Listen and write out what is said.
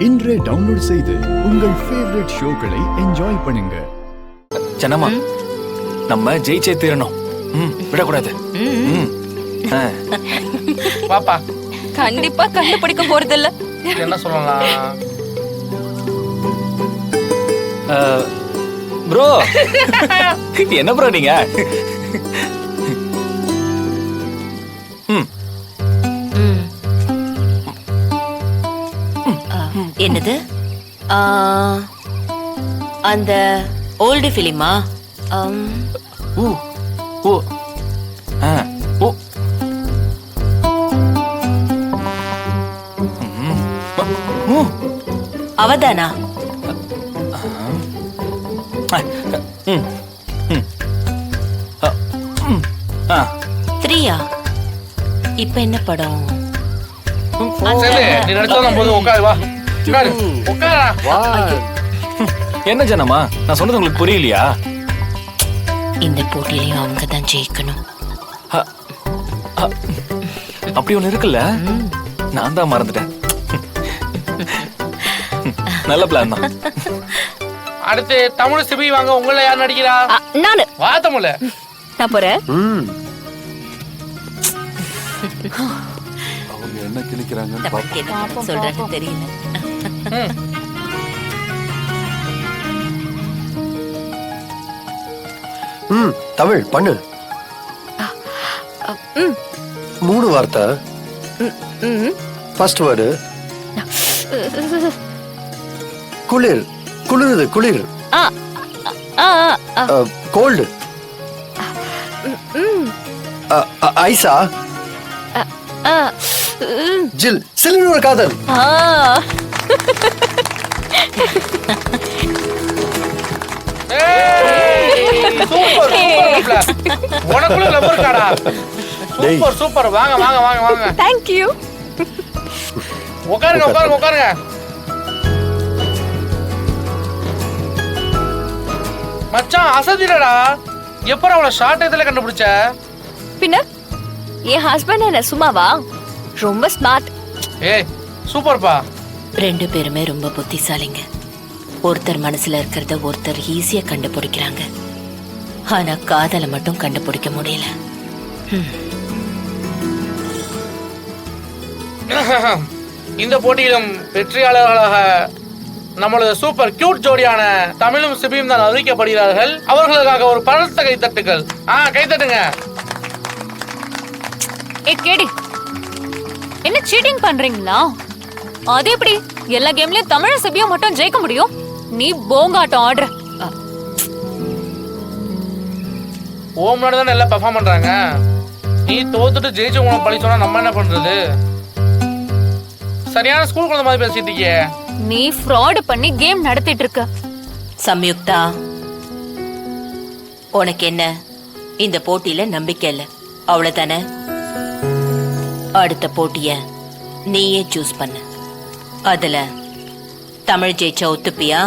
இன்றே டவுன்லோட் செய்து உங்கள் ஃபேவரட் ஷோக்களை என்ஜாய் பண்ணுங்க. ஜனமா, நம்ம ஜெயிச்சே தீரணும். விடக்கூடாது. பாப்பா கண்டிப்பா கண்டுபிடிக்க போறது இல்ல. என்ன சொல்லலாம் ப்ரோ? என்ன ப்ரோ நீங்க? என்னது? அந்த ஓல்டு பிலிமா? ஓ ஓ ஓ அவதானா? த்ரீயா? இப்ப என்ன படம்? நீ நடிச்சா போது உட்காரு, வா உட்காரு உட்காரா. என்ன ஜனமா, நான் சொன்னது உங்களுக்கு புரியலையா? இந்த போட்டியிலையும் அவங்க தான் ஜெயிக்கணும். அப்படி ஒண்ணு இருக்குல்ல, நான் தான் மறந்துட்டேன். நல்ல பிளான் தான். அடுத்து தமிழ் சிபி வாங்க. உங்களை யார் நடிக்கிறா? நானு. வா தமிழ். நான் போறேன். அவங்க என்ன கிழிக்கிறாங்கன்னு சொல்றாங்க தெரியல. தமிழ் பண்ணு. 3 வார்த்தை. ஃபர்ஸ்ட் வேர்டு குளிர். குளிருது. குளிர். கோல்டு. ஐசா. ஜில். சில்லுன்னு ஒரு காதல். உனக்குள்ள லவர் காடா. Super super. வாங்க வாங்க வாங்க வாங்க. Thank you. உட்காருங்க உட்காருங்க உட்காருங்க. மச்சான் அசதிடா. எப்பற அவளை ஷார்ட் இதுல கண்டுபிடிச்ச? பின்ன என் ஹஸ்பண்ட் என்ன சும்மாவா? ரொம்ப ஸ்மார்ட். ஏய் சூப்பர்ப்பா. 2 பேருமே ரொம்ப புத்திசாலிங்க. ஒருத்தர் மனசுல இருக்கிறத ஒருத்தர் ஈஸியா கண்டுபிடிக்கிறாங்க. ஆனா காதலை மட்டும் கண்டுபிடிக்க முடியல. இந்த போட்டியிலும் வெற்றியாளர்களாக நம்மளது சூப்பர் கியூட் ஜோடியான தமிழும் சிபியும் தான் அறிவிக்கப்படுகிறார்கள். அவர்களுக்காக ஒரு பலத்த கைத்தட்டுகள். கைத்தட்டுங்க. கேடி, என்ன சீட்டிங் பண்றீங்களா? அது எப்படி எல்லா கேம்லயும் தமிழ் சிபியும் மட்டும் ஜெயிக்க முடியும்? நீ போங்காட்டம் ஆடுற. ஓம் தான் எல்லாம் பெர்ஃபார்ம் பண்றாங்க. நீ தோத்துட்டு ஜெயிச்சு உனக்கு பழி சொன்னா நம்ம என்ன பண்றது? சரியான ஸ்கூல் குழந்தை மாதிரி பேசிட்டு இருக்கியே. நீ ஃப்ராட் பண்ணி கேம் நடத்திட்டு இருக்க. சம்யுக்தா, உனக்கு என்ன இந்த போட்டியில நம்பிக்கை இல்ல அவ்வளவுதானே? அடுத்த போட்டிய நீயே சூஸ் பண்ணு. அதுல தமிழ் ஜெயிச்சா ஒத்துப்பியா?